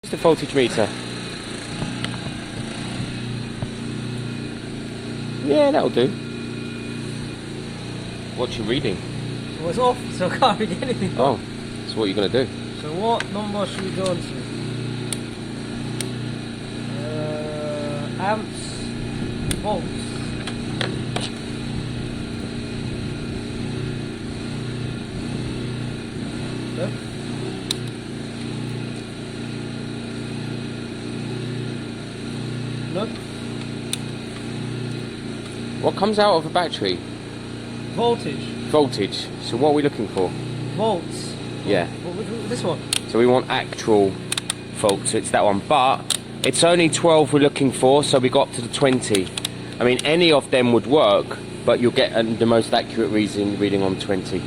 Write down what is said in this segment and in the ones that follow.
The voltage meter. Yeah, that'll do. What's your reading? So it's off, so I can't read anything. Oh, so what are you going to do? So what number should we go on to? Amps, volts. No? No? What comes out of a battery? Voltage. Voltage. So what are we looking for? Volts. Yeah. This one. So we want actual volts. So it's that one. But it's only 12 we're looking for, so we got up to the 20. I mean, any of them would work, but you'll get the most accurate reading on 20.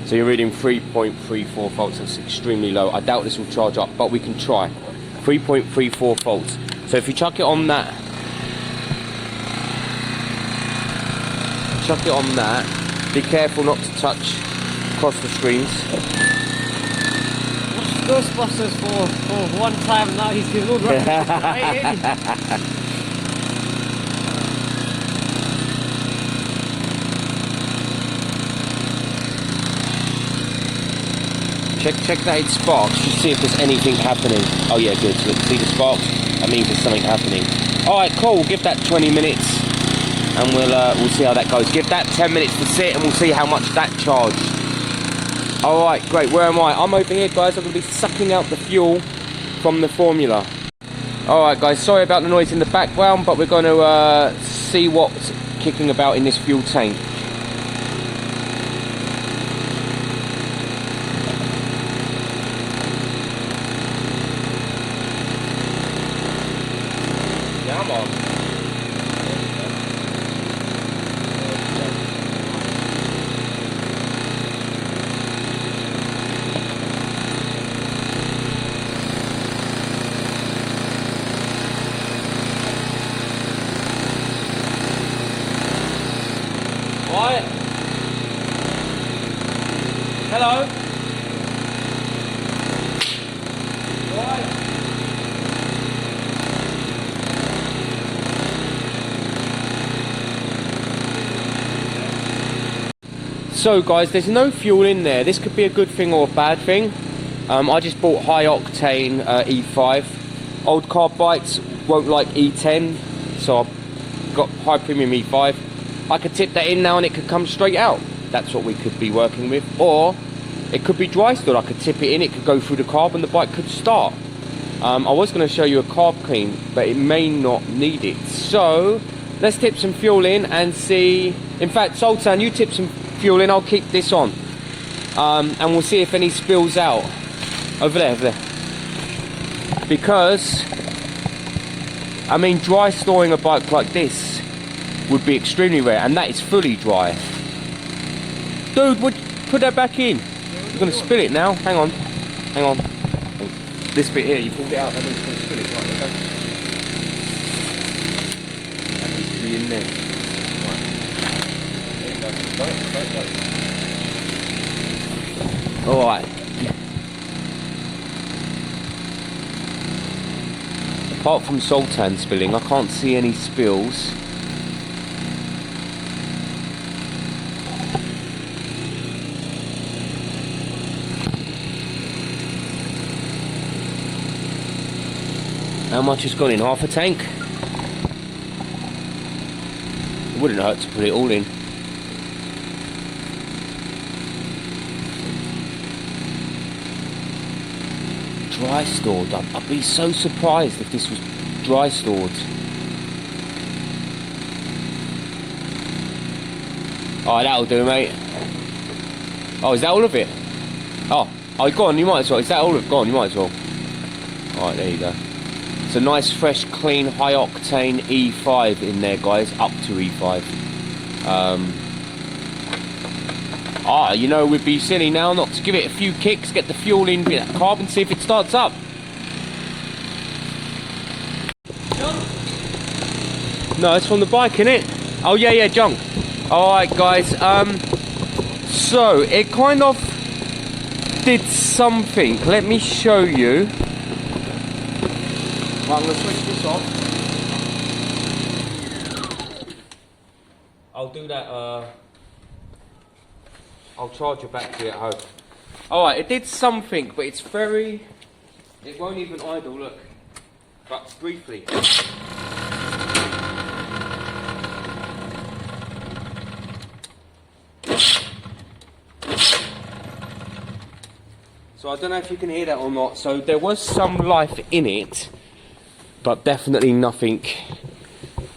So you're reading 3.34 volts. That's extremely low. I doubt this will charge up, but we can try. 3.34 volts. So if you chuck it on that, be careful not to touch across the screens. Ghostbusters for one time, now he's giving all the Check that it sparks to see if there's anything happening. Oh yeah, good. So see the sparks? That means there's something happening. Alright, cool. We'll give that 20 minutes and we'll see how that goes. Give that 10 minutes to sit and we'll see how much that charged. Alright, great. Where am I? I'm over here, guys. I'm going to be sucking out the fuel from the formula. Alright, guys. Sorry about the noise in the background, but we're going to see what's kicking about in this fuel tank. Come on. What? Hello? What? So guys, there's no fuel in there. This could be a good thing or a bad thing. I just bought high octane E5. Old carb bikes won't like E10, so I've got high premium E5. I could tip that in now and it could come straight out. That's what we could be working with. Or it could be dry stored. I could tip it in, it could go through the carb and the bike could start. I was going to show you a carb clean, but it may not need it. So let's tip some fuel in and see. In fact, Sultan, you tip some fuel in, I'll keep this on. And we'll see if any spills out. Over there. Because, I mean, dry storing a bike like this would be extremely rare, and that is fully dry. Dude, put that back in. You're going to spill it now. Hang on. This bit here, you pulled it out, that means you're going to spill it. Right, okay. That needs to be in there. Right. There you go. Alright. Apart from Sultan spilling, I can't see any spills. How much has gone in? Half a tank? It wouldn't hurt to put it all in. Dry stored. I'd be so surprised if this was dry stored. Oh, that'll do, mate. Oh, is that all of it? Oh, go on, you might as well. Is that all of it? Go on, you might as well. Alright, there you go. It's a nice, fresh, clean, high octane E5 in there, guys. Up to E5. You know, we'd be silly now not to give it a few kicks, get the fuel in, get that carb, and see if it starts up. No, it's from the bike, innit? Oh, yeah, junk. Alright, guys. So, it kind of did something. Let me show you. I'm going to switch this off. I'll do that, I'll charge your battery at home. Alright, it did something, but it's very... It won't even idle, look. But briefly. So I don't know if you can hear that or not. So there was some life in it, but definitely nothing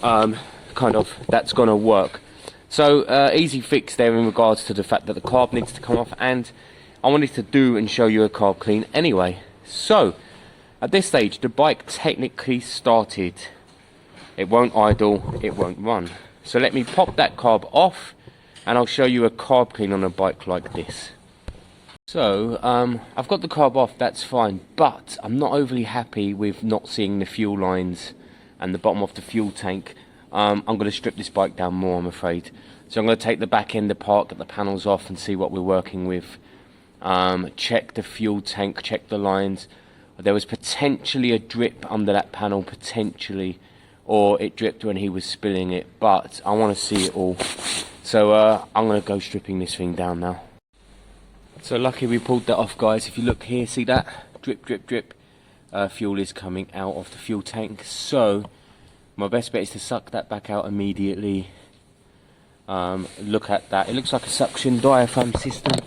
kind of that's gonna work. So easy fix there in regards to the fact that the carb needs to come off, and I wanted to do and show you a carb clean anyway. So at this stage the bike technically started. It won't idle, it won't run. So let me pop that carb off and I'll show you a carb clean on a bike like this. So I've got the carb off, that's fine, but I'm not overly happy with not seeing the fuel lines and the bottom of the fuel tank. I'm going to strip this bike down more, I'm afraid. So I'm going to take the back end apart, get the panels off and see what we're working with. Check the fuel tank, check the lines. There was potentially a drip under that panel, potentially, or it dripped when he was spilling it, but I want to see it all. So I'm going to go stripping this thing down now. So lucky we pulled that off, guys. If you look here, see that? Drip, drip, drip. Fuel is coming out of the fuel tank. So my best bet is to suck that back out immediately. Look at that. It looks like a suction diaphragm system.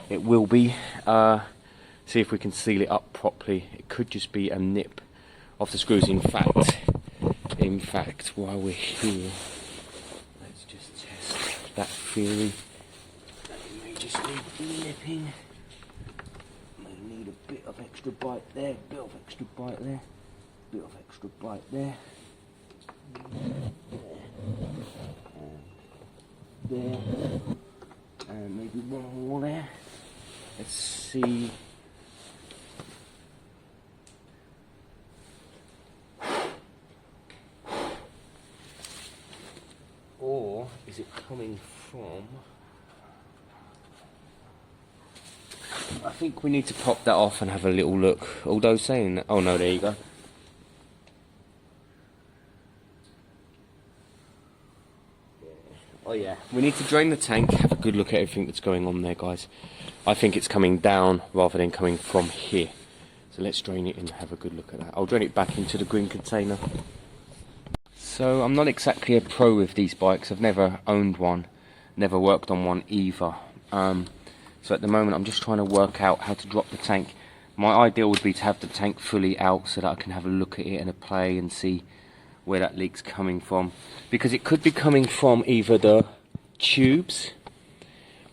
It will be. See if we can seal it up properly. It could just be a nip of the screws. In fact, while we're here, let's just test that theory. Just need nipping. May need a bit of extra bite there, bit of extra bite there, bit of extra bite there. There. And maybe one more there. Let's see. Or is it coming from... I think we need to pop that off and have a little look. Although saying that, oh no, there you go. Oh yeah, we need to drain the tank, have a good look at everything that's going on there, guys. I think it's coming down rather than coming from here. So let's drain it and have a good look at that. I'll drain it back into the green container. So I'm not exactly a pro with these bikes. I've never owned one, never worked on one either. So at the moment I'm just trying to work out how to drop the tank. My ideal would be to have the tank fully out so that I can have a look at it and a play and see where that leak's coming from. Because it could be coming from either the tubes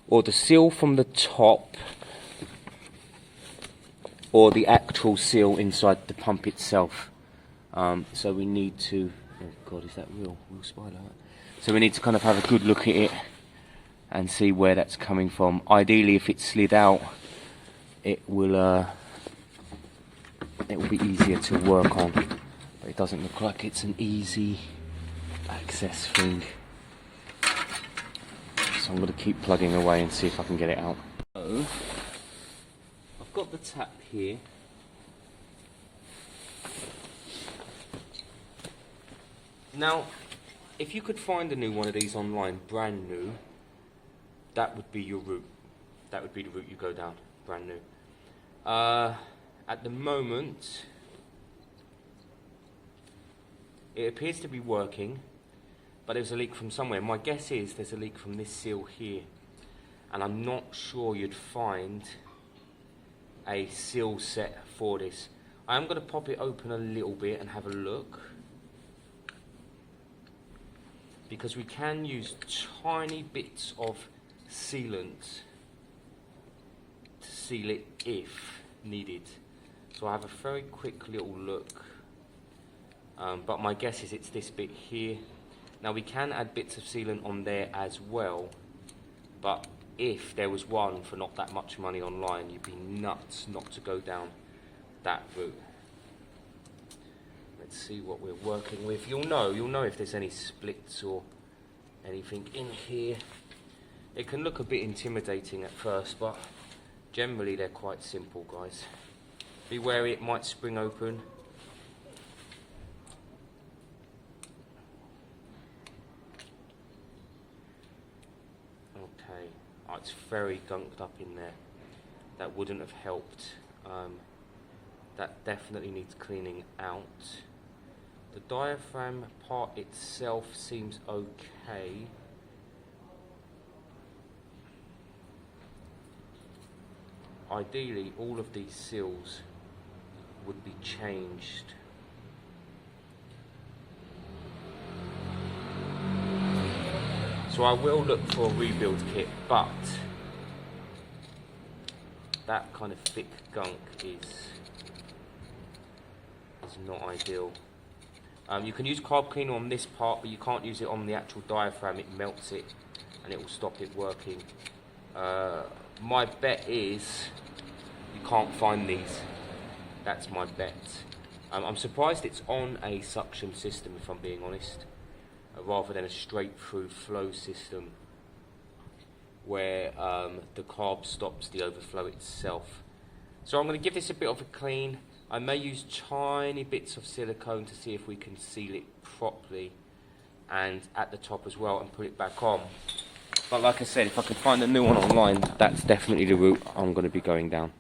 or the seal from the top or the actual seal inside the pump itself. So we need to... Oh God, is that real spider? So we need to kind of have a good look at it and see where that's coming from. Ideally, if it's slid out, it will be easier to work on. But it doesn't look like it's an easy access thing. So I'm going to keep plugging away and see if I can get it out. So I've got the tap here. Now, if you could find a new one of these online, brand new, that would be your route. That would be the route you go down, brand new. At the moment, it appears to be working, but there's a leak from somewhere. My guess is there's a leak from this seal here, and I'm not sure you'd find a seal set for this. I am going to pop it open a little bit and have a look, because we can use tiny bits of sealant to seal it if needed. So I have a very quick little look, but my guess is it's this bit here. Now we can add bits of sealant on there as well, but if there was one for not that much money online, you'd be nuts not to go down that route. Let's see what we're working with. You'll know if there's any splits or anything in here. It can look a bit intimidating at first, but generally they're quite simple, guys. Be wary, it might spring open. very gunked up in there. That wouldn't have helped. That definitely needs cleaning out. The diaphragm part itself seems okay. Ideally, all of these seals would be changed. So I will look for a rebuild kit, but that kind of thick gunk is not ideal. You can use carb cleaner on this part, but you can't use it on the actual diaphragm. It melts it and it will stop it working. My bet is you can't find these. That's my bet. I'm surprised it's on a suction system, if I'm being honest, rather than a straight through flow system where the carb stops the overflow itself. So I'm going to give this a bit of a clean. I may use tiny bits of silicone to see if we can seal it properly, and at the top as well, and put it back on. But like I said, if I can find a new one online, that's definitely the route I'm going to be going down.